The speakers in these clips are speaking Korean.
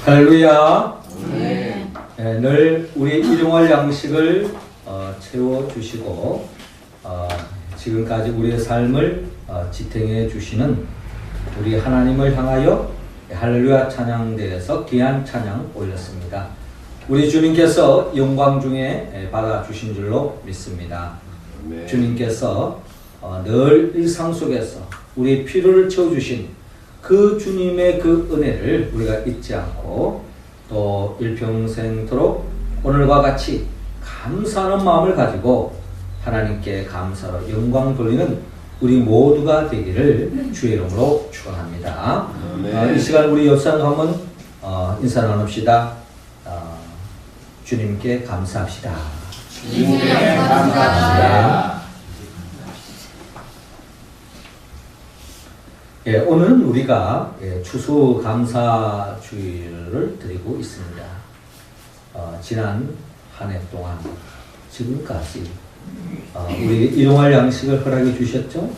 할렐루야. 늘 우리 일용할 양식을 채워주시고 지금까지 우리의 삶을 지탱해 주시는 우리 하나님을 향하여 할렐루야 찬양대에서 귀한 찬양 올렸습니다. 우리 주님께서 영광 중에 받아주신 줄로 믿습니다. 네. 주님께서 늘 일상 속에서 우리의 필요를 채워주신 그 주님의 그 은혜를 우리가 잊지 않고 또 일평생토록 오늘과 같이 감사하는 마음을 가지고 하나님께 감사로 영광 돌리는 우리 모두가 되기를 주의 이름으로 축원합니다. 이 시간 우리 옆 사람 한번 인사 나눕시다. 주님께 감사합시다. 주님께 감사합시다. 예, 오늘은 우리가 추수감사주일을 드리고 있습니다. 지난 한 해 동안 지금까지 우리에게 일용할 양식을 허락해 주셨죠.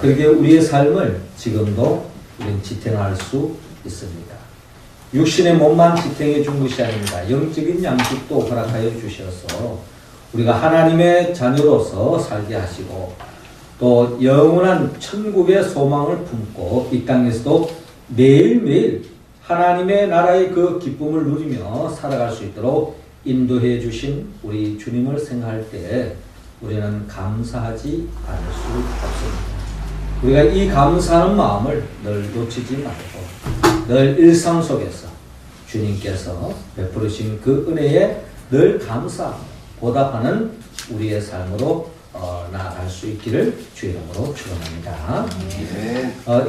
그러게 우리의 삶을 지금도 우리는 지탱할 수 있습니다. 육신의 몸만 지탱해 준 것이 아닙니다. 영적인 양식도 허락하여 주셔서 우리가 하나님의 자녀로서 살게 하시고 또 영원한 천국의 소망을 품고 이 땅에서도 매일매일 하나님의 나라의 그 기쁨을 누리며 살아갈 수 있도록 인도해 주신 우리 주님을 생각할 때 우리는 감사하지 않을 수 없습니다. 우리가 이 감사하는 마음을 늘 놓치지 말고 늘 일상 속에서 주님께서 베풀으신 그 은혜에 늘 감사 보답하는 우리의 삶으로 나아갈 수 있기를 주의 이름으로 축원합니다.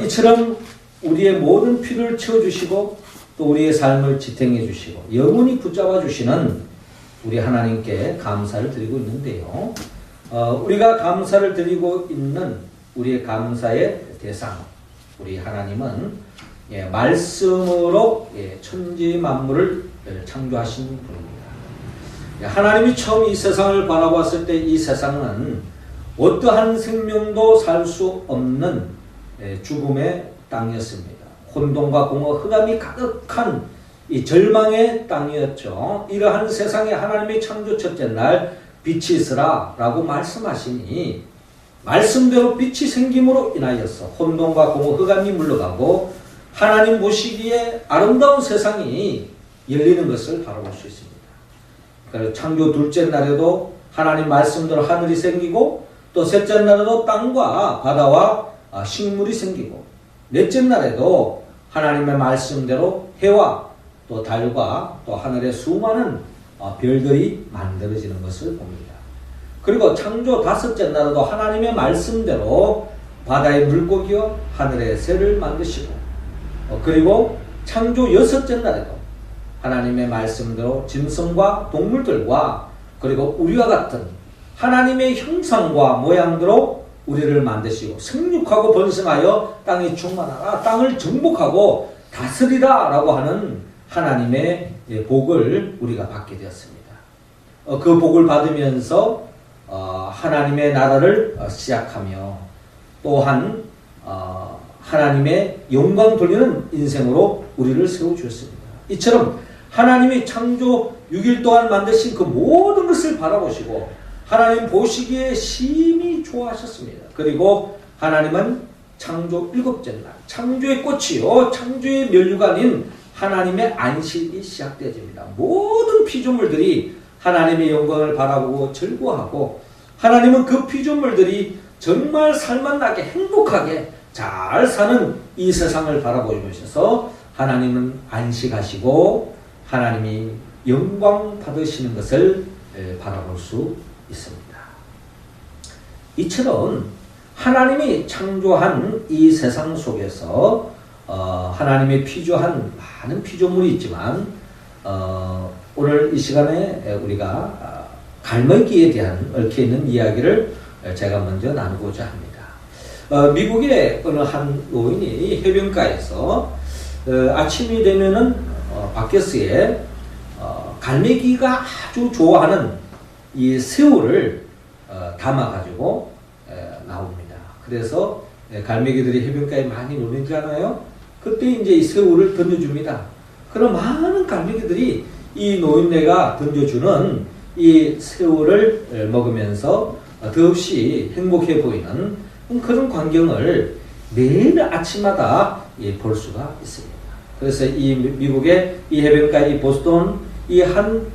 이처럼 우리의 모든 필요를 채워주시고 또 우리의 삶을 지탱해 주시고 영원히 붙잡아 주시는 우리 하나님께 감사를 드리고 있는데요. 우리가 감사를 드리고 있는 우리의 감사의 대상 우리 하나님은 말씀으로 천지 만물을 창조하신 분입니다. 하나님이 처음 이 세상을 바라봤을 때 이 세상은 어떠한 생명도 살 수 없는 죽음의 땅이었습니다. 혼돈과 공허, 흑암이 가득한 이 절망의 땅이었죠. 이러한 세상에 하나님이 창조 첫째 날 빛이 있으라 라고 말씀하시니 말씀대로 빛이 생김으로 인하여서 혼돈과 공허, 흑암이 물러가고 하나님 보시기에 아름다운 세상이 열리는 것을 바라볼 수 있습니다. 창조 둘째 날에도 하나님 말씀대로 하늘이 생기고 또 셋째 날에도 땅과 바다와 식물이 생기고 넷째 날에도 하나님의 말씀대로 해와 또 달과 또 하늘의 수많은 별들이 만들어지는 것을 봅니다. 그리고 창조 다섯째 날에도 하나님의 말씀대로 바다의 물고기와 하늘의 새를 만드시고 그리고 창조 여섯째 날에도 하나님의 말씀대로 짐승과 동물들과 그리고 우리와 같은 하나님의 형상과 모양대로 우리를 만드시고 생육하고 번성하여 땅에 충만하라 땅을 정복하고 다스리라 라고 하는 하나님의 복을 우리가 받게 되었습니다. 그 복을 받으면서 하나님의 나라를 시작하며 또한 하나님의 영광 돌리는 인생으로 우리를 세워주셨습니다. 이처럼 하나님이 창조 6일 동안 만드신 그 모든 것을 바라보시고 하나님 보시기에 심히 좋아하셨습니다. 그리고 하나님은 창조 7째 날 창조의 꽃이요 창조의 면류관인 하나님의 안식이 시작되어집니다. 모든 피조물들이 하나님의 영광을 바라보고 즐거워하고 하나님은 그 피조물들이 정말 살만나게 행복하게 잘 사는 이 세상을 바라보셔서 하나님은 안식하시고 하나님이 영광 받으시는 것을 바라볼 수 있습니다. 이처럼 하나님이 창조한 이 세상 속에서 하나님의 피조한 많은 피조물이 있지만 오늘 이 시간에 우리가 갈매기에 대한 얽혀있는 이야기를 제가 먼저 나누고자 합니다. 미국의 어느 한 노인이 해변가에서 아침이 되면은 바켓스에 갈매기가 아주 좋아하는 이 새우를 담아가지고 나옵니다. 그래서 갈매기들이 해변가에 많이 놀리잖아요. 그때 이제 이 새우를 던져줍니다. 그런 많은 갈매기들이 이 노인네가 던져주는 이 새우를 먹으면서 더없이 행복해 보이는 그런 광경을 매일 아침마다 볼 수가 있습니다. 그래서 이 미국의 이 해변가 이 보스턴 이 한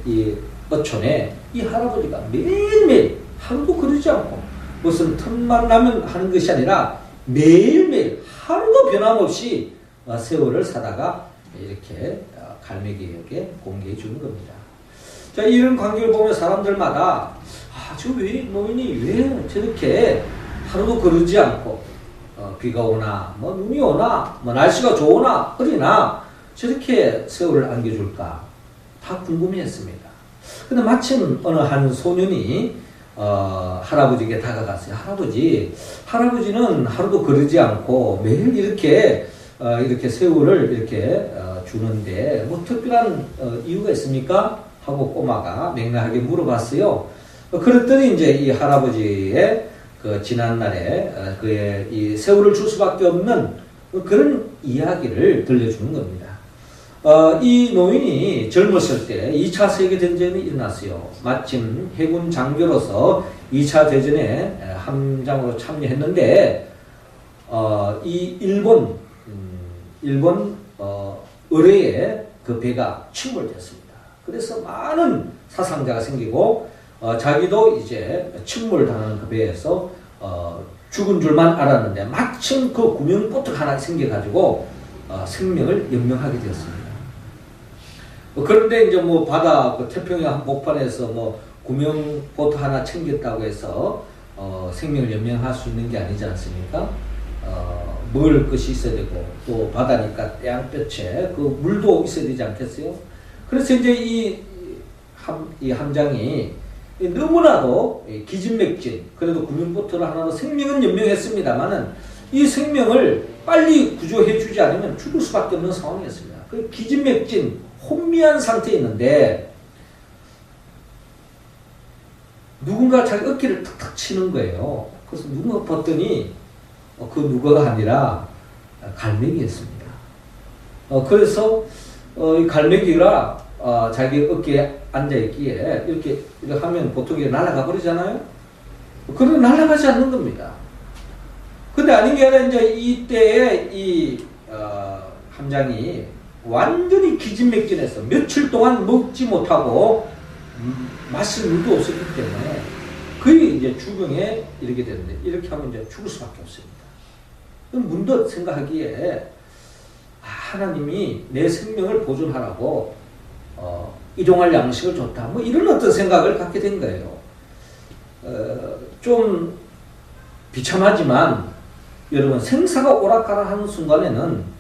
어촌에 이 할아버지가 매일매일 하루도 그러지 않고 무슨 틈만 나면 하는 것이 아니라 매일매일 하루도 변함없이 새우를 사다가 이렇게 갈매기에게 공개해 주는 겁니다. 자, 이런 광경을 보면 사람들마다 저 노인이 왜 저렇게 하루도 그러지 않고 비가 오나 뭐 눈이 오나 뭐 날씨가 좋으나 흐리나 저렇게 새우를 안겨줄까 다 궁금해했습니다. 근데 마침 어느 한 소년이 할아버지에게 다가갔어요. 할아버지는 하루도 그러지 않고 매일 이렇게 새우를 이렇게 주는데 뭐 특별한 이유가 있습니까? 하고 꼬마가 맹랑하게 물어봤어요. 그랬더니 이제 이 할아버지의 그 지난날에 그의 이 새우를 줄 수밖에 없는 그런 이야기를 들려주는 겁니다. 이 노인이 젊었을 때 2차 세계대전이 일어났어요. 마침 해군 장교로서 2차 대전에 함장으로 참여했는데 이 일본 의뢰에 그 배가 침몰됐습니다. 그래서 많은 사상자가 생기고 자기도 이제 침몰당하는 그 배에서 죽은 줄만 알았는데 마침 그 구명보트가 하나 생겨가지고 생명을 연명하게 되었습니다. 그런데 이제 뭐 바다 그 태평양 한복판에서 뭐 구명보트 하나 챙겼다고 해서 생명을 연명할 수 있는 게 아니지 않습니까? 먹을 것이 있어야 되고 또 바다니까 떼양볕에 그 물도 있어야 되지 않겠어요? 그래서 이제 이 함장이 너무나도 기진맥진 그래도 구명보트를 하나로 생명은 연명했습니다만은 이 생명을 빨리 구조해 주지 않으면 죽을 수밖에 없는 상황이었습니다. 그 기진맥진 혼미한 상태에 있는데 누군가 자기 어깨를 탁탁 치는 거예요. 그래서 누군가 봤더니 그 누가가 아니라 갈매기였습니다. 그래서 이 갈매기가 자기 어깨에 앉아있기에 이렇게 하면 보통 이게 날아가 버리잖아요. 그런데 날아가지 않는 겁니다. 근데 아닌 게 아니라 이제 이때에 이 함장이 완전히 기진맥진해서 며칠 동안 먹지 못하고 마실 물도 없었기 때문에 거의 이제 죽음에 이르게 되는데 이렇게 하면 이제 죽을 수밖에 없습니다. 그럼 문득 생각하기에 하나님이 내 생명을 보존하라고 이동할 양식을 줬다. 뭐 이런 어떤 생각을 갖게 된 거예요. 좀 비참하지만 여러분 생사가 오락가락하는 순간에는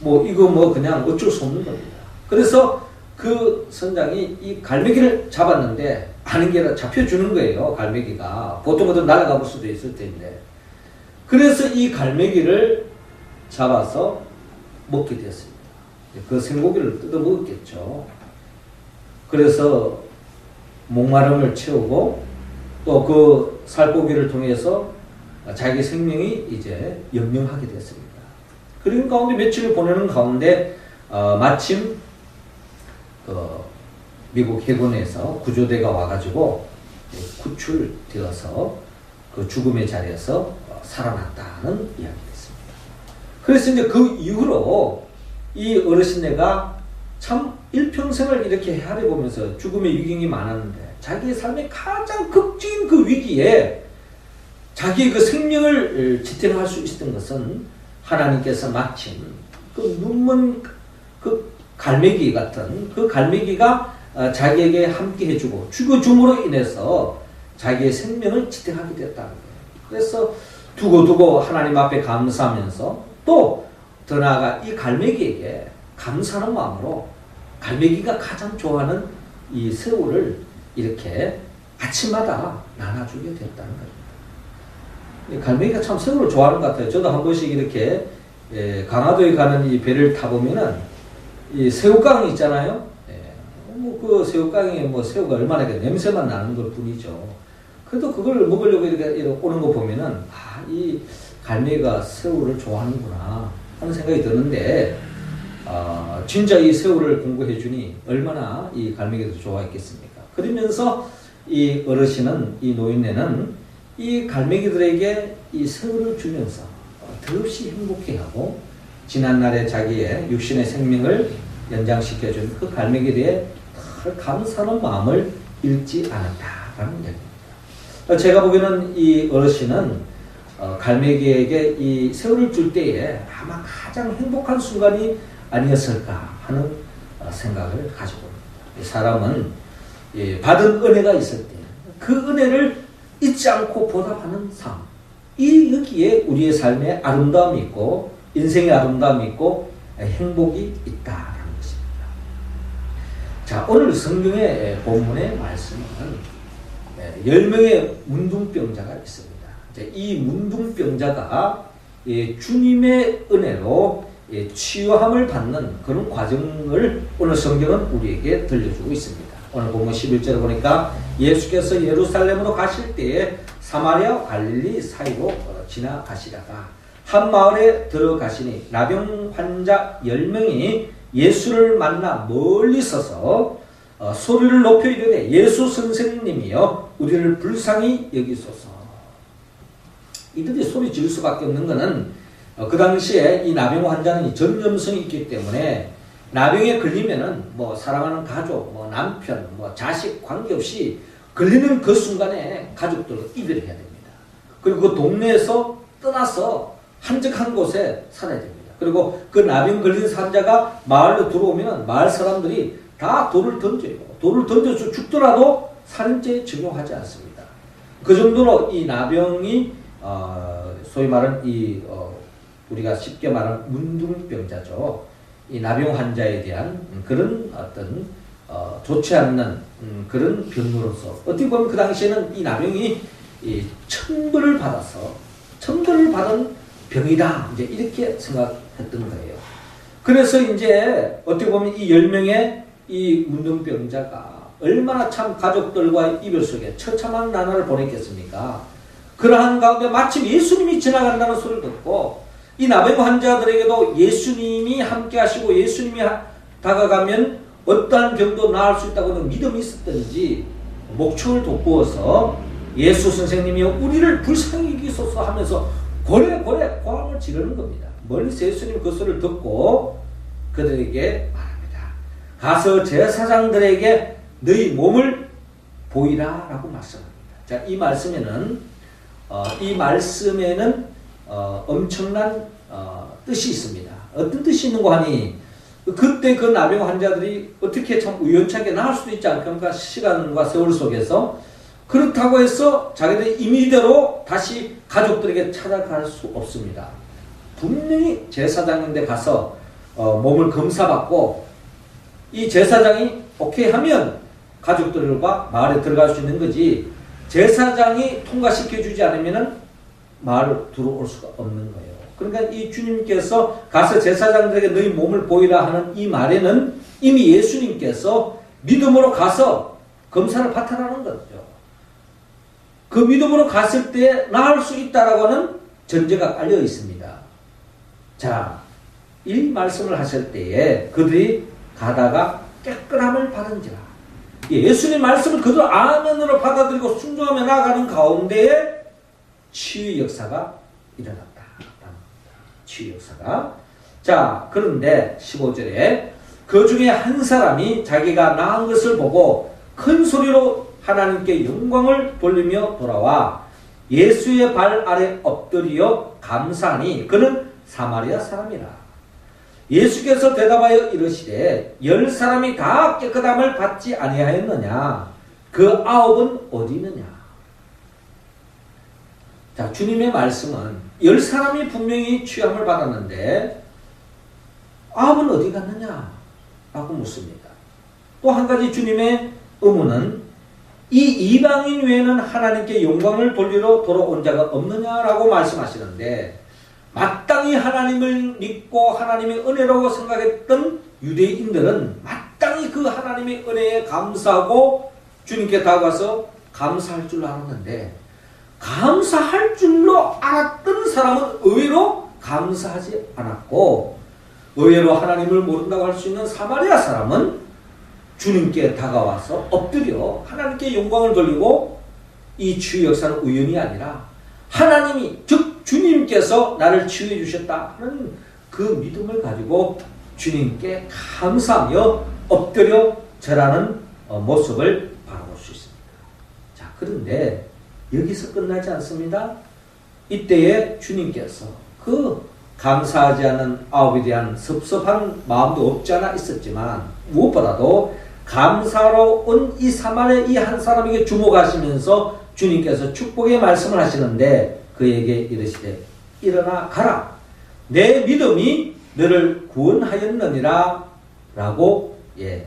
뭐 이거 뭐 그냥 어쩔 수 없는 겁니다. 그래서 그 선장이 이 갈매기를 잡았는데 아는 게 아니라 잡혀주는 거예요. 갈매기가 보통 같은 날아가 볼 수도 있을 텐데 그래서 이 갈매기를 잡아서 먹게 되었습니다. 그 생고기를 뜯어 먹었겠죠. 그래서 목마름을 채우고 또 그 살코기를 통해서 자기 생명이 이제 연명하게 됐습니다. 그런 가운데 며칠을 보내는 가운데 마침 미국 해군에서 구조대가 와가지고 구출되어서 그 죽음의 자리에서 살아났다는 이야기가 있습니다. 그래서 이제 그 이후로 이 어르신네가 참 일평생을 이렇게 헤아려 보면서 죽음의 위경이 많았는데 자기의 삶의 가장 극적인 그 위기에 자기의 그 생명을 지탱할 수 있었던 것은 하나님께서 마침 그 눈먼 그 갈매기 같은 그 갈매기가 자기에게 함께 해주고 죽어줌으로 인해서 자기의 생명을 지탱하게 됐다는 거예요. 그래서 두고두고 하나님 앞에 감사하면서 또 더 나아가 이 갈매기에게 감사하는 마음으로 갈매기가 가장 좋아하는 이 새우를 이렇게 아침마다 나눠주게 됐다는 거예요. 갈매기가 참 새우를 좋아하는 것 같아요. 저도 한 번씩 이렇게 강화도에 가는 이 배를 타보면은 이 새우깡이 있잖아요. 그 새우깡에 뭐 새우가 얼마나 냄새만 나는 것 뿐이죠. 그래도 그걸 먹으려고 이렇게 오는 거 보면은 이 갈매기가 새우를 좋아하는구나 하는 생각이 드는데 진짜 이 새우를 공급해 주니 얼마나 이 갈매기도 좋아했겠습니까? 그러면서 이 어르신은, 이 노인네는 이 갈매기들에게 이 새우를 주면서 더없이 행복해하고 지난날에 자기의 육신의 생명을 연장시켜준 그 갈매기에 대해 감사하는 마음을 잃지 않았다라는 이야기입니다. 제가 보기에는 이 어르신은 갈매기에게 이 새우를 줄 때에 아마 가장 행복한 순간이 아니었을까 하는 생각을 가지고 있습니다. 사람은 받은 은혜가 있을 때 그 은혜를 잊지 않고 보답하는 삶, 이 여기에 우리의 삶에 아름다움이 있고 인생의 아름다움이 있고 행복이 있다라는 것입니다. 자, 오늘 성경의 본문의 말씀은 10명의 문둥병자가 있습니다. 이 문둥병자가 주님의 은혜로 치유함을 받는 그런 과정을 오늘 성경은 우리에게 들려주고 있습니다. 오늘 본문 11절에 보니까 예수께서 예루살렘으로 가실 때에 사마리아 갈릴리 사이로 지나가시다가 한 마을에 들어가시니 나병 환자 10명이 예수를 만나 멀리 서서 소리를 높여 이르되 예수 선생님이여 우리를 불쌍히 여기소서. 이들이 소리 지를 수밖에 없는 것은 그 당시에 이 나병 환자는 전염성이 있기 때문에 나병에 걸리면은 뭐 사랑하는 가족, 뭐 남편, 뭐 자식 관계없이 걸리는 그 순간에 가족들과 이별을 해야 됩니다. 그리고 그 동네에서 떠나서 한적한 곳에 살아야 됩니다. 그리고 그 나병 걸린 환자가 마을로 들어오면 마을 사람들이 다 돌을 던져요. 돌을 던져서 죽더라도 살인죄에 적용하지 않습니다. 그 정도로 이 나병이 소위 말하는 우리가 쉽게 말하는 문둥병자죠. 이 나병 환자에 대한 그런 어떤 좋지 않는 그런 병으로서 어떻게 보면 그 당시에는 이 나병이 천벌을 받은 병이다 이제 이렇게 생각했던 거예요. 그래서 이제 어떻게 보면 이 10명의 이 문둥병자가 얼마나 참 가족들과의 이별 속에 처참한 나날을 보냈겠습니까? 그러한 가운데 마침 예수님이 지나간다는 소리를 듣고 이 나병 환자들에게도 예수님이 함께 하시고 예수님이 다가가면 어떠한 병도 나을 수 있다고 하는 믿음이 있었던지 목청을 돋구어서 예수 선생님이 우리를 불쌍히 여기소서 하면서 고래고래 고함을 지르는 겁니다. 멀리서 예수님 그 소리를 듣고 그들에게 말합니다. 가서 제사장들에게 너희 몸을 보이라 라고 말씀합니다. 자, 이 말씀에는 엄청난 뜻이 있습니다. 어떤 뜻이 있는고 하니 그때 그 나병 환자들이 어떻게 참 우연찮게 나을 수도 있지 않습니까? 시간과 세월 속에서. 그렇다고 해서 자기들이 임의대로 다시 가족들에게 찾아갈 수 없습니다. 분명히 제사장인데 가서 몸을 검사받고 이 제사장이 오케이 하면 가족들과 마을에 들어갈 수 있는 거지, 제사장이 통과시켜주지 않으면 마을로 들어올 수가 없는 거예요. 그러니까 이 주님께서 가서 제사장들에게 너희 몸을 보이라 하는 이 말에는 이미 예수님께서 믿음으로 가서 검사를 받아라는 거죠. 그 믿음으로 갔을 때 나을 수 있다라고 하는 전제가 깔려 있습니다. 자, 이 말씀을 하실 때에 그들이 가다가 깨끗함을 받은지라. 예수님 말씀을 그들 아멘으로 받아들이고 순종하며 나아가는 가운데에 치유 역사가 일어났다. 치유 역사가. 자, 그런데 15절에 그 중에 한 사람이 자기가 나은 것을 보고 큰 소리로 하나님께 영광을 돌리며 돌아와 예수의 발 아래 엎드려 감사하니 그는 사마리아 사람이라. 예수께서 대답하여 이르시되 10사람이 다 깨끗함을 받지 아니하였느냐? 그 9은 어디 있느냐? 자, 주님의 말씀은 10사람이 분명히 취함을 받았는데 9은 어디 갔느냐? 라고 묻습니다. 또 한 가지 주님의 의문은 이 이방인 외에는 하나님께 영광을 돌리러 돌아온 자가 없느냐라고 말씀하시는데, 마땅히 하나님을 믿고 하나님의 은혜라고 생각했던 유대인들은 마땅히 그 하나님의 은혜에 감사하고 주님께 다가가서 감사할 줄 알았는데, 감사할 줄로 알았던 사람은 의외로 감사하지 않았고, 의외로 하나님을 모른다고 할 수 있는 사마리아 사람은 주님께 다가와서 엎드려 하나님께 영광을 돌리고 이 치유 역사는 우연이 아니라 하나님이 즉 주님께서 나를 치유해 주셨다 하는 그 믿음을 가지고 주님께 감사하며 엎드려 절하는 모습을 바라볼 수 있습니다. 자, 그런데 여기서 끝나지 않습니다. 이때에 주님께서 그 감사하지 않는 아홉에 대한 섭섭한 마음도 없지 않아 있었지만 무엇보다도 감사로 온 이 사마리아 이 한 사람에게 주목하시면서 주님께서 축복의 말씀을 하시는데 그에게 이르시되 일어나 가라 내 믿음이 너를 구원하였느니라 라고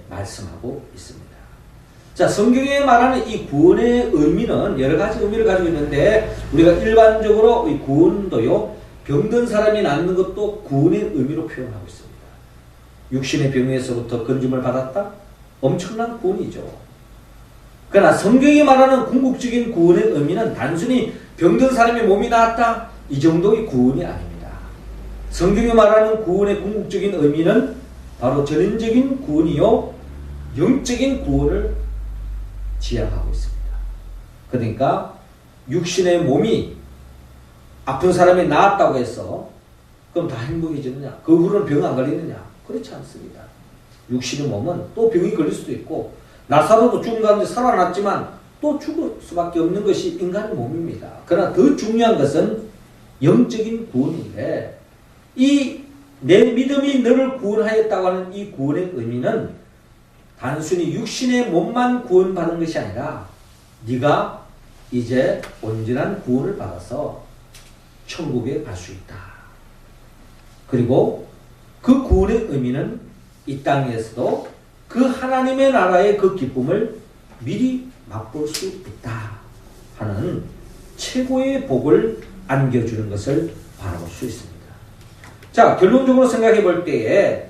말씀하고 있습니다. 자, 성경에 말하는 이 구원의 의미는 여러 가지 의미를 가지고 있는데 우리가 일반적으로 이 구원도요 병든 사람이 낫는 것도 구원의 의미로 표현하고 있습니다. 육신의 병에서부터 건짐을 받았다? 엄청난 구원이죠. 그러나 성경이 말하는 궁극적인 구원의 의미는 단순히 병든 사람의 몸이 나았다? 이 정도의 구원이 아닙니다. 성경이 말하는 구원의 궁극적인 의미는 바로 전인적인 구원이요 영적인 구원을 지향하고 있습니다. 그러니까 육신의 몸이 아픈 사람이 나았다고 해서 그럼 다 행복해지느냐? 그 후로는 병 안 걸리느냐? 그렇지 않습니다. 육신의 몸은 또 병이 걸릴 수도 있고 나사로도 죽은 가운데 살아났지만 또 죽을 수밖에 없는 것이 인간의 몸입니다. 그러나 더 중요한 것은 영적인 구원인데 이 내 믿음이 너를 구원하였다고 하는 이 구원의 의미는 단순히 육신의 몸만 구원받은 것이 아니라 네가 이제 온전한 구원을 받아서 천국에 갈 수 있다. 그리고 그 구원의 의미는 이 땅에서도 그 하나님의 나라의 그 기쁨을 미리 맛볼 수 있다 하는 최고의 복을 안겨주는 것을 바라볼 수 있습니다. 자, 결론적으로 생각해 볼 때에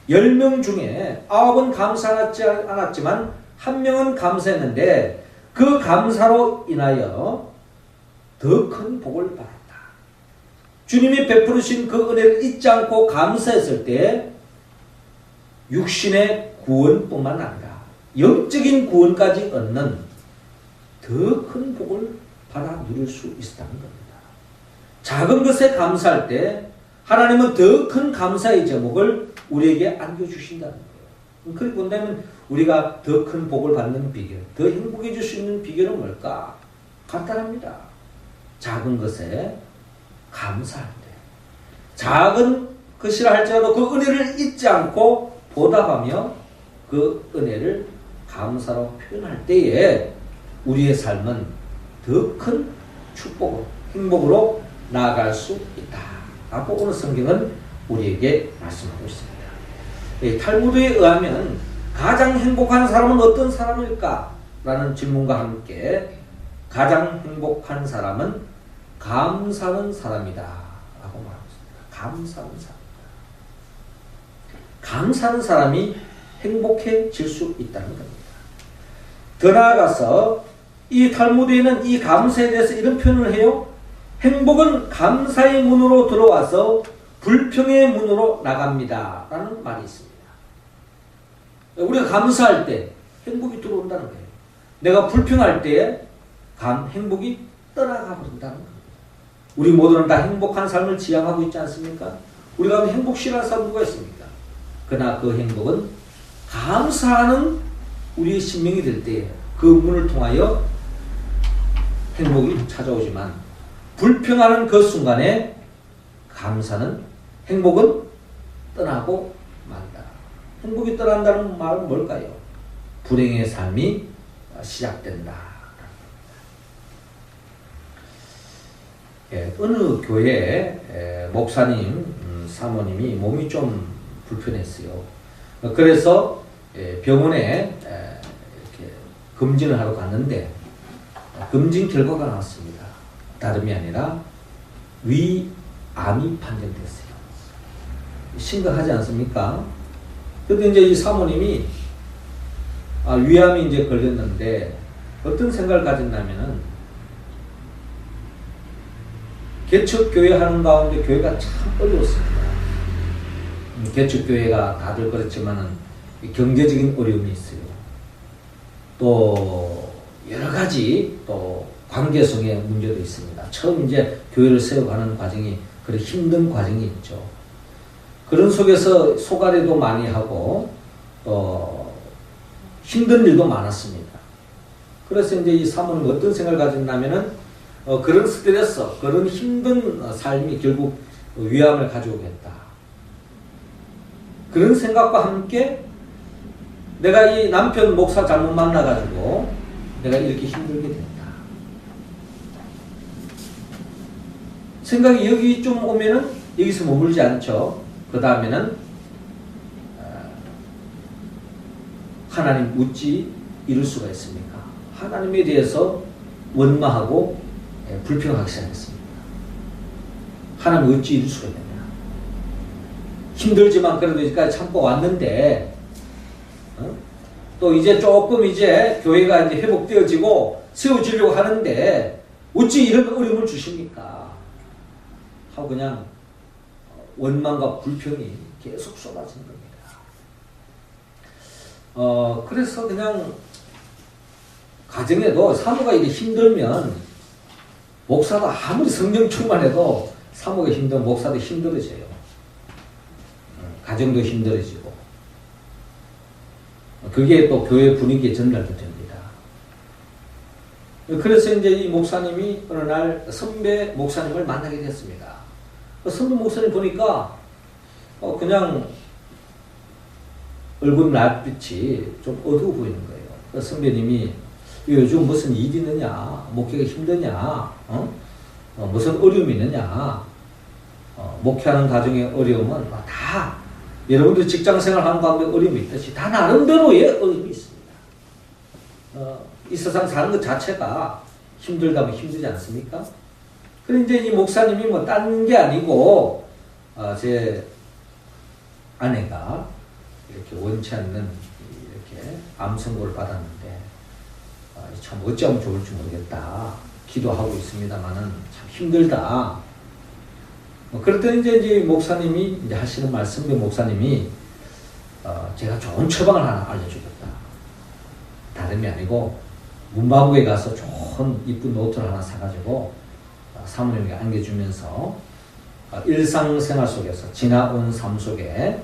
10명 중에 9은 감사하지 않았지만 1명은 감사했는데 그 감사로 인하여 더 큰 복을 받았다. 주님이 베푸르신 그 은혜를 잊지 않고 감사했을 때 육신의 구원뿐만 아니라 영적인 구원까지 얻는 더 큰 복을 받아 누릴 수 있다는 겁니다. 작은 것에 감사할 때 하나님은 더 큰 감사의 제목을 우리에게 안겨주신다는 거예요. 그렇게 본다면 우리가 더 큰 복을 받는 비결, 더 행복해질 수 있는 비결은 뭘까? 간단합니다. 작은 것에 감사할 때. 작은 것이라 할지라도 그 은혜를 잊지 않고 보답하며 그 은혜를 감사로 표현할 때에 우리의 삶은 더 큰 축복으로, 행복으로 나아갈 수 있다. 라고 오늘 성경은 우리에게 말씀하고 있습니다. 탈무드에 의하면 가장 행복한 사람은 어떤 사람일까? 라는 질문과 함께 가장 행복한 사람은 감사하는 사람이다. 라고 말하고 있습니다. 감사하는 사람이다. 감사하는 사람이 행복해질 수 있다는 겁니다. 더 나아가서 이 탈무드에는 이 감사에 대해서 이런 표현을 해요. 행복은 감사의 문으로 들어와서 불평의 문으로 나갑니다. 라는 말이 있습니다. 우리가 감사할 때 행복이 들어온다는 거예요. 내가 불평할 때 행복이 떠나가 버린다는 겁니다. 우리 모두는 다 행복한 삶을 지향하고 있지 않습니까? 우리가 행복 싫어하는 사람 누가 있습니까? 그러나 그 행복은 감사하는 우리의 신명이 될 때 그 문을 통하여 행복이 찾아오지만 불평하는 그 순간에 행복은 떠나고 만다. 행복이 떠난다는 말은 뭘까요? 불행의 삶이 시작된다. 어느 교회 목사님, 사모님이 몸이 좀 불편했어요. 그래서 병원에 이렇게 검진을 하러 갔는데 검진 결과가 나왔습니다. 다름이 아니라 위암이 판정됐어요. 심각하지 않습니까? 그런데 이제 이 사모님이 위암이 이제 걸렸는데 어떤 생각을 가졌냐면은 개척교회 하는 가운데 교회가 참 어려웠습니다. 개척교회가 다들 그렇지만은 경제적인 어려움이 있어요. 또 여러 가지 또 관계성의 문제도 있습니다. 처음 이제 교회를 세워가는 과정이 그런 힘든 과정이 있죠. 그런 속에서 소가리도 많이 하고 또 힘든 일도 많았습니다. 그래서 이제 이 사모는 어떤 생각을 가졌냐면은 그런 스트레스, 그런 힘든 삶이 결국 위암을 가져오겠다. 그런 생각과 함께 내가 이 남편 목사 잘못 만나가지고 내가 이렇게 힘들게 된다. 생각이 여기 좀 오면은 여기서 머물지 않죠. 그 다음에는 하나님 어찌 이룰 수가 있습니까? 하나님에 대해서 원망하고 불평하기 시작했습니다. 하나님 어찌 이룰 수가 있느냐. 힘들지만 그래도 여기까지 참고 왔는데 또 이제 조금 이제 교회가 이제 회복되어지고 세워지려고 하는데 어찌 이런 어려움을 주십니까? 하고 그냥 원망과 불평이 계속 쏟아지는 겁니다. 그래서 그냥 가정에도 사모가 이게 힘들면 목사도 아무리 성령 충만해도 사모가 힘들면 목사도 힘들어져요. 가정도 힘들어지고 그게 또 교회 분위기에 전달도 됩니다. 그래서 이제 이 목사님이 어느 날 선배 목사님을 만나게 됐습니다. 선배 목사님 보니까 그냥 얼굴 낯빛이 좀 어두워 보이는 거예요. 선배님이 요즘 무슨 일이 있느냐, 목회가 힘드냐, 무슨 어려움이 있느냐, 목회하는 가정의 어려움은 다 여러분들 직장생활 하는 가운데 어려움이 있듯이 다 나름대로의 어려움이 있습니다. 이 세상 사는 것 자체가 힘들다면 힘들지 않습니까? 그런데 이제 이 목사님이 뭐 딴 게 아니고 제 아내가 이렇게 원치 않는 이렇게 암 선고를 받았는데 참 어쩌면 좋을지 모르겠다. 기도하고 있습니다만은 참 힘들다. 그랬더니 이제 목사님이 이제 하시는 말씀, 목사님이 제가 좋은 처방을 하나 알려주겠다. 다름이 아니고 문방구에 가서 좋은 이쁜 노트를 하나 사가지고 사모님에게 안겨주면서 일상생활 속에서 지나온 삶 속에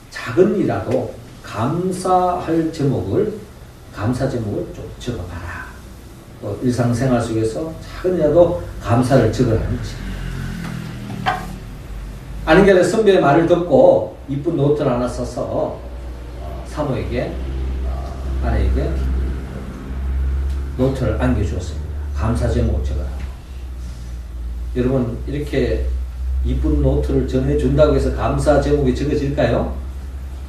작은 일이라도 감사할 제목을 감사 제목을 좀 적어봐라. 또 일상생활 속에서 작은 일이라도 감사를 적으라는 것입니다. 아는 게 아니라 선배의 말을 듣고 이쁜 노트를 하나 써서 사모에게 아내에게 노트를 안겨주었습니다. 감사 제목을 적어라. 여러분 이렇게 이쁜 노트를 전해준다고 해서 감사 제목이 적어질까요?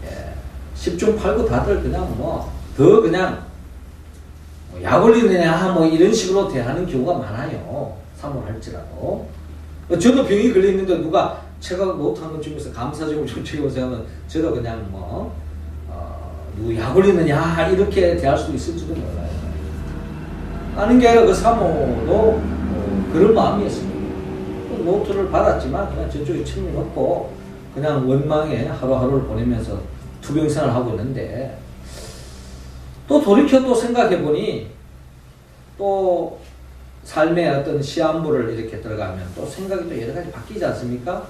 예. 10중 8구 다들 그냥 더 그냥 약 올리느냐 뭐 이런 식으로 대하는 경우가 많아요. 사모를 할지라도. 저도 병이 걸려있는데 누가 제가 노트 한 번 주면서 감사 제목 좀 적어보세요 하면 저도 그냥 누구 약 올리느냐 이렇게 대할 수도 있을지도 몰라요. 아는 게 아니라 그 사모도 그런 마음이었습니다. 노트를 받았지만 그냥 저쪽에 책임없고 그냥 원망에 하루하루를 보내면서 투병생활을 하고 있는데 또 돌이켜 또 생각해보니 또 삶의 어떤 시한부를 이렇게 들어가면 또 생각이 또 여러 가지 바뀌지 않습니까?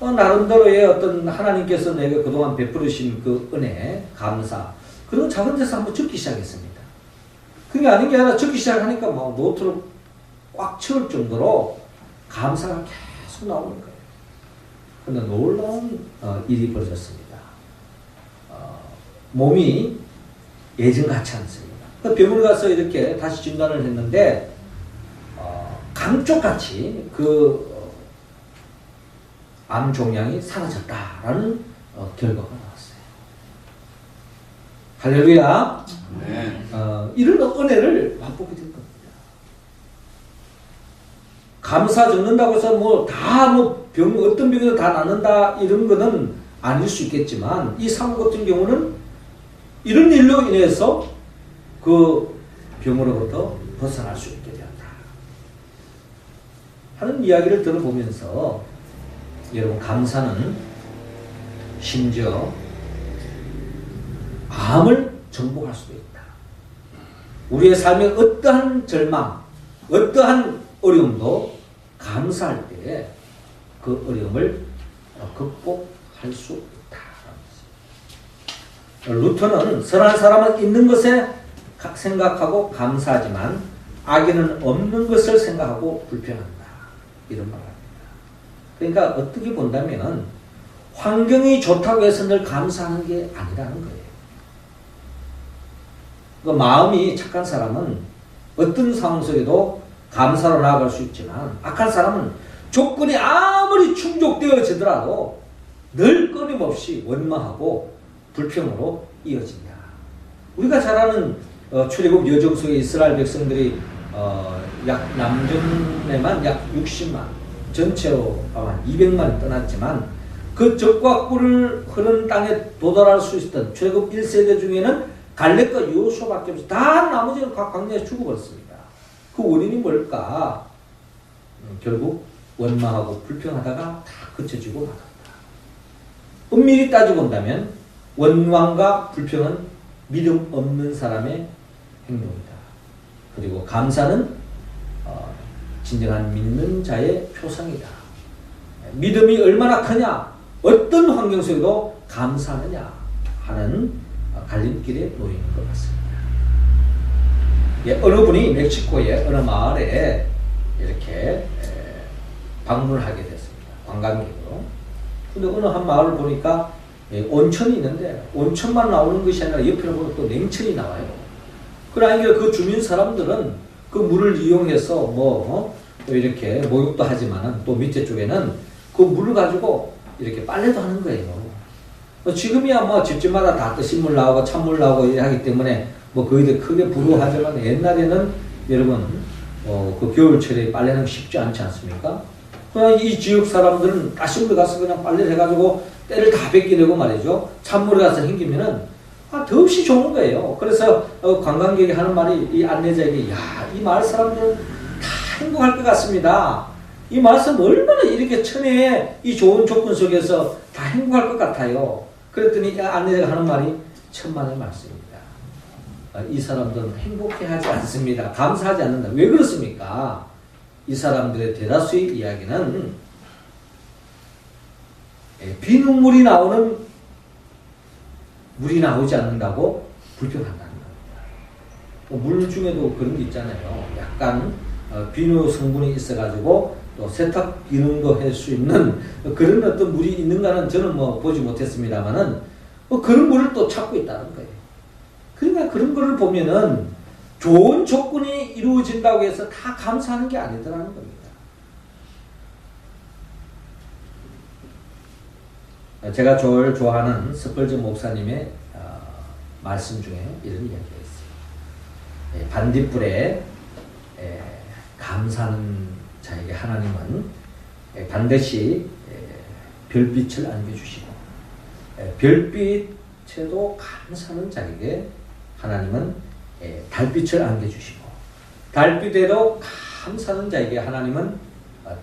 나름대로의 어떤 하나님께서 내가 그동안 베풀으신 그 은혜, 감사 그런 작은 데서 한번 적기 시작했습니다. 그게 아닌 게 아니라 적기 시작하니까 막 노트를 꽉 채울 정도로 감사가 계속 나오는 거예요. 그런데 놀라운 일이 벌어졌습니다. 몸이 예전같지 않습니다. 병원에 가서 이렇게 다시 진단을 했는데 감쪽같이 그 암 종양이 사라졌다라는 결과가 나왔어요. 할렐루야. 네. 이런 은혜를 맛보게 된 겁니다. 감사 적는다고 해서 어떤 병이도 다 낫는다 이런 거는 아닐 수 있겠지만 이 사모 같은 경우는 이런 일로 인해서 그 병으로부터 벗어날 수 있게 되었다 하는 이야기를 들어보면서 여러분 감사는 심지어 암을 정복할 수도 있다. 우리의 삶의 어떠한 절망, 어떠한 어려움도 감사할 때에 그 어려움을 극복할 수 있다. 루터는 선한 사람은 있는 것에 생각하고 감사하지만 악에는 없는 것을 생각하고 불평한다. 이런 말을 합니다. 그러니까 어떻게 본다면 환경이 좋다고 해서 늘 감사하는 게 아니라는 거예요. 그 마음이 착한 사람은 어떤 상황 속에도 감사로 나아갈 수 있지만 악한 사람은 조건이 아무리 충족되어지더라도 늘 끊임없이 원망하고 불평으로 이어진다. 우리가 잘 아는 출애굽 여정 속에 이스라엘 백성들이 약 남전에만 약 60만, 전체로 아마 200만이 떠났지만 그 적과 꿀을 흐르는 땅에 도달할 수 있었던 출애굽 1세대 중에는 갈렙과 여호수아밖에 없이 다 나머지는 각 광야에 죽어버렸습니다. 그 원인이 뭘까? 결국 원망하고 불평하다가 다 그쳐지고 나간다. 엄밀히 따지고 본다면 원망과 불평은 믿음 없는 사람의 행동이다. 그리고 감사는 진정한 믿는 자의 표상이다. 믿음이 얼마나 크냐, 어떤 환경 속에도 감사하느냐 하는 갈림길에 놓이는 것 같습니다. 예, 어느 분이 멕시코의 어느 마을에 이렇게 방문을 하게 됐습니다. 관광객으로. 근데 어느 한 마을을 보니까 온천이 있는데 온천만 나오는 것이 아니라 옆에 보면 또 냉천이 나와요. 그러니까 그 주민 사람들은 그 물을 이용해서 이렇게 목욕도 하지만은 또 밑에 쪽에는 그 물을 가지고 이렇게 빨래도 하는 거예요. 지금이야 집집마다 다 뜨신물 나오고 찬물 나오고 하기 때문에 거기들 크게 부러워하지만 옛날에는 여러분 그 겨울철에 빨래는 쉽지 않지 않습니까? 그냥 이 지역 사람들은 따신물 가서 그냥 빨래를 해가지고 때를 다 뺏기려고 말이죠. 찬물에 가서 헹기면은 더없이 좋은 거예요. 그래서 관광객이 하는 말이 이 안내자에게 이 마을 사람들은 다 행복할 것 같습니다. 이 말씀 얼마나 이렇게 천혜의 이 좋은 조건 속에서 다 행복할 것 같아요. 그랬더니 안내자가 하는 말이 천만의 말씀입니다. 이 사람들은 행복해하지 않습니다. 감사하지 않는다. 왜 그렇습니까? 이 사람들의 대다수의 이야기는 비눗물이 나오는 물이 나오지 않는다고 불평한다는 겁니다. 물 중에도 그런 게 있잖아요. 약간 비누 성분이 있어가지고 또 세탁 기능도 할 수 있는 그런 어떤 물이 있는가는 저는 보지 못했습니다만은 그런 물을 또 찾고 있다는 거예요. 그러니까 그런 거를 보면은 좋은 조건이 이루어진다고 해서 다 감사하는 게 아니더라는 겁니다. 제가 제일 좋아하는 스펄전 목사님의 말씀 중에 이런 이야기가 있어요. 반딧불에 감사하는 자에게 하나님은 반드시 별빛을 안겨주시고 별빛에도 감사하는 자에게 하나님은 달빛을 안겨주시고 달빛에도 감사하는 자에게 하나님은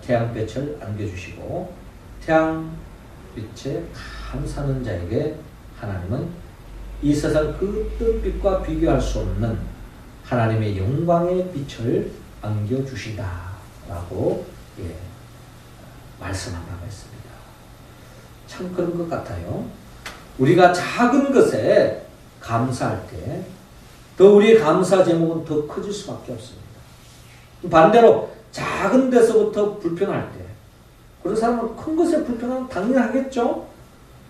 태양빛을 안겨주시고 태양빛에 감사하는 자에게 하나님은 이 세상 그 어떤 빛과 비교할 수 없는 하나님의 영광의 빛을 안겨주신다 라고 말씀한 바가 있습니다. 참 그런 것 같아요. 우리가 작은 것에 감사할 때 더 우리의 감사 제목은 더 커질 수밖에 없습니다. 반대로 작은 데서부터 불평할 때 그런 사람은 큰 것에 불평하면 당연하겠죠.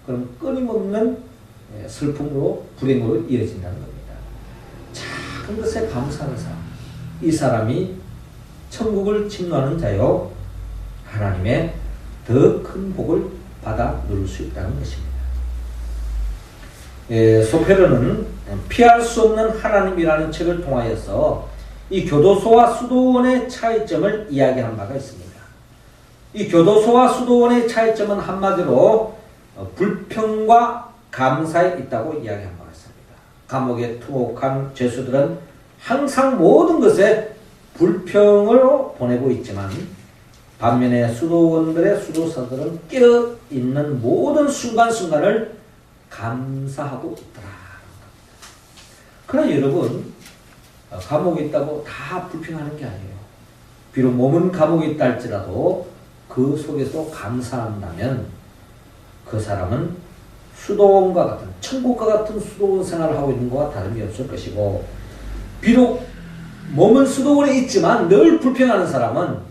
그럼 끊임없는 슬픔으로 불행으로 이어진다는 겁니다. 작은 것에 감사하는 사람, 이 사람이 천국을 침노하는 자요 하나님의 더 큰 복을 받아 누릴 수 있다는 것입니다. 소페르는 피할 수 없는 하나님이라는 책을 통하여서 이 교도소와 수도원의 차이점을 이야기한 바가 있습니다. 이 교도소와 수도원의 차이점은 한마디로 불평과 감사에 있다고 이야기한 바가 있습니다. 감옥에 투옥한 죄수들은 항상 모든 것에 불평으로 보내고 있지만 반면에 수도원들의 수도사들은 깨어있는 모든 순간순간을 감사하고 있더라. 그러나 여러분, 감옥에 있다고 다 불평하는 게 아니에요. 비록 몸은 감옥에 있다 할지라도 그 속에서 감사한다면 그 사람은 수도원과 같은, 천국과 같은 수도원 생활을 하고 있는 것과 다름이 없을 것이고, 비록 몸은 수도원에 있지만 늘 불평하는 사람은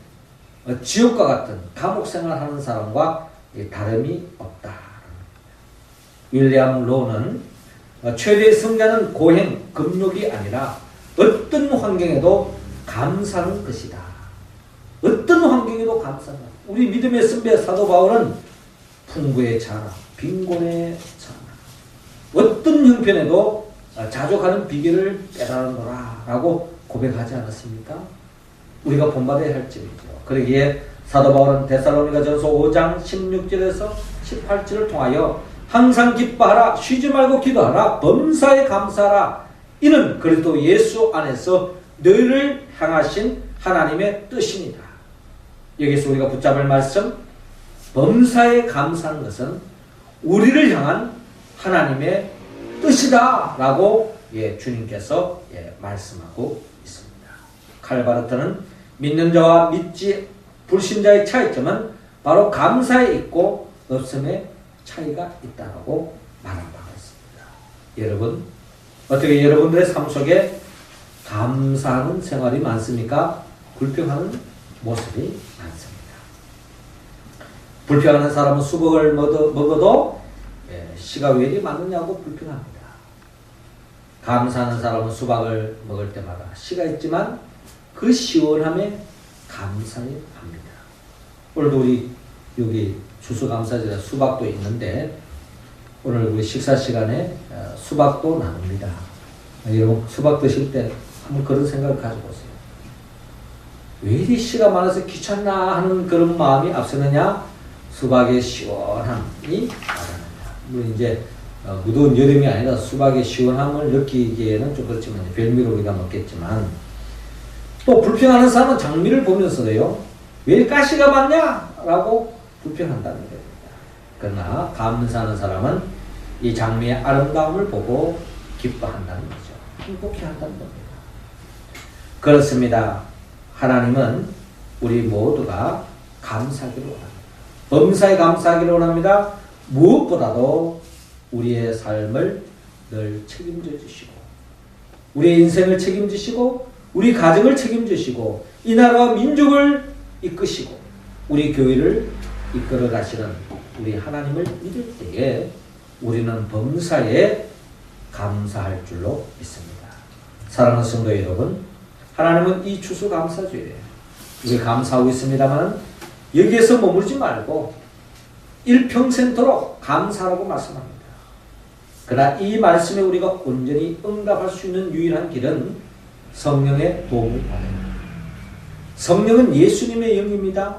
지옥과 같은 감옥 생활하는 사람과 다름이 없다. 윌리엄 로는 최대의 승자는 고행, 금욕이 아니라 어떤 환경에도 감사하는 것이다. 어떤 환경에도 감사한다. 우리 믿음의 선배 사도 바울은 풍부의 자랑, 빈곤의 자랑, 어떤 형편에도 자족하는 비결을 깨달았노라 라고 고백하지 않았습니까? 우리가 본받아야 할 점이죠. 그러기에 사도 바울은 데살로니가전서 5장 16절에서 18절을 통하여 항상 기뻐하라, 쉬지 말고 기도하라, 범사에 감사하라. 이는 그리스도 예수 안에서 너희를 향하신 하나님의 뜻이니라. 여기서 우리가 붙잡을 말씀, 범사에 감사하는 것은 우리를 향한 하나님의 뜻이다 라고 주님께서 말씀하고 있습니다. 칼바르트는 믿는 자와 믿지 불신자의 차이점은 바로 감사에 있고 없음에 차이가 있다고 말한 바가 있습니다. 여러분, 어떻게 여러분들의 삶 속에 감사하는 생활이 많습니까? 불평하는 모습이 많습니다. 불평하는 사람은 수박을 먹어도 씨가 왜 이리 많느냐고 불평합니다. 감사하는 사람은 수박을 먹을 때마다 씨가 있지만 그 시원함에 감사합니다. 오늘도 우리 여기 추수감사절에 수박도 있는데 오늘 우리 식사 시간에 수박도 나눕니다. 여러분 수박 드실 때 한번 그런 생각을 가져보세요. 왜 이리 씨가 많아서 귀찮나 하는 그런 마음이 앞서느냐? 수박의 시원함이 나타납니다. 물론 이제 무더운 여름이 아니라 수박의 시원함을 느끼기에는 좀 그렇지만 별미로 우리가 먹겠지만, 또 불평하는 사람은 장미를 보면서도요, 왜 가시가 많냐? 라고 불평한다는 겁니다. 그러나 감사하는 사람은 이 장미의 아름다움을 보고 기뻐한다는 거죠. 행복해한다는 겁니다. 그렇습니다. 하나님은 우리 모두가 감사하기를 원합니다. 범사에 감사하기를 원합니다. 무엇보다도 우리의 삶을 늘 책임져 주시고, 우리의 인생을 책임지시고, 우리 가정을 책임지시고, 이 나라와 민족을 이끄시고, 우리 교회를 이끌어 가시는 우리 하나님을 믿을 때에 우리는 범사에 감사할 줄로 믿습니다. 사랑하는 성도 여러분, 하나님은 이 추수감사주일에 우리 감사하고 있습니다만 여기에서 머무르지 말고 일평생토록 감사라고 말씀합니다. 그러나 이 말씀에 우리가 온전히 응답할 수 있는 유일한 길은 성령의 도움을 받아요. 성령은 예수님의 영입니다.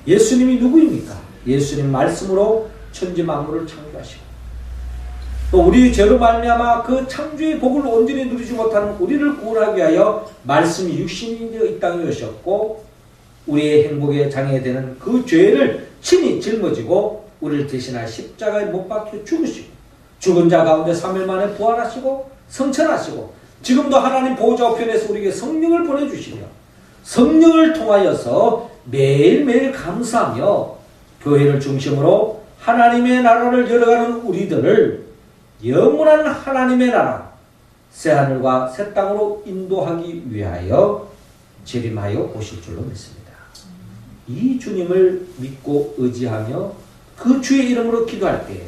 예수님이 누구입니까? 예수님 말씀으로 천지 만물을 창조하시고, 또 우리 죄로 말미암아 그 창조의 복을 온전히 누리지 못하는 우리를 구원하기 위하여 말씀이 육신이 되어 이 땅에 오셨고, 우리의 행복에 장애되는 그 죄를 친히 짊어지고 우리를 대신할 십자가에 못 박혀 죽으시고, 죽은 자 가운데 3일 만에 부활하시고 성천하시고, 지금도 하나님 보호자 우편에서 우리에게 성령을 보내주시며 성령을 통하여서 매일매일 감사하며 교회를 중심으로 하나님의 나라를 열어가는 우리들을 영원한 하나님의 나라 새하늘과 새 땅으로 인도하기 위하여 재림하여 오실 줄로 믿습니다. 이 주님을 믿고 의지하며 그 주의 이름으로 기도할 때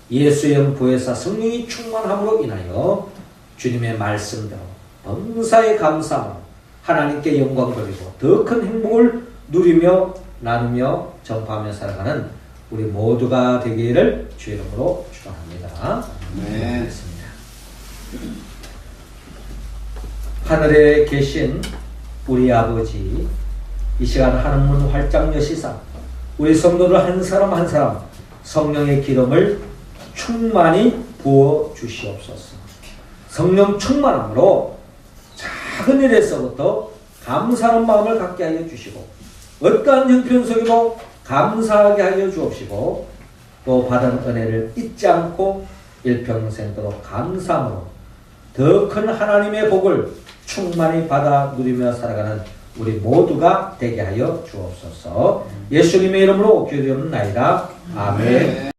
예수의 영 보혜사 성령이 충만함으로 인하여 주님의 말씀대로 범사에 감사하며 하나님께 영광 돌리고 더 큰 행복을 누리며 나누며 전파하며 살아가는 우리 모두가 되기를 주의 이름으로 축원합니다. 네. 하늘에 계신 우리 아버지, 이 시간 하늘문 활짝 여시사 우리 성도들 한 사람 한 사람 성령의 기름을 충만히 부어 주시옵소서. 성령 충만함으로 작은 일에서부터 감사하는 마음을 갖게 하여 주시고, 어떠한 형편 속에도 감사하게 하여 주옵시고 또 받은 은혜를 잊지 않고 일평생도록 감사함으로 더 큰 하나님의 복을 충만히 받아 누리며 살아가는 우리 모두가 되게 하여 주옵소서. 예수님의 이름으로 기도드리옵나이다. 아멘.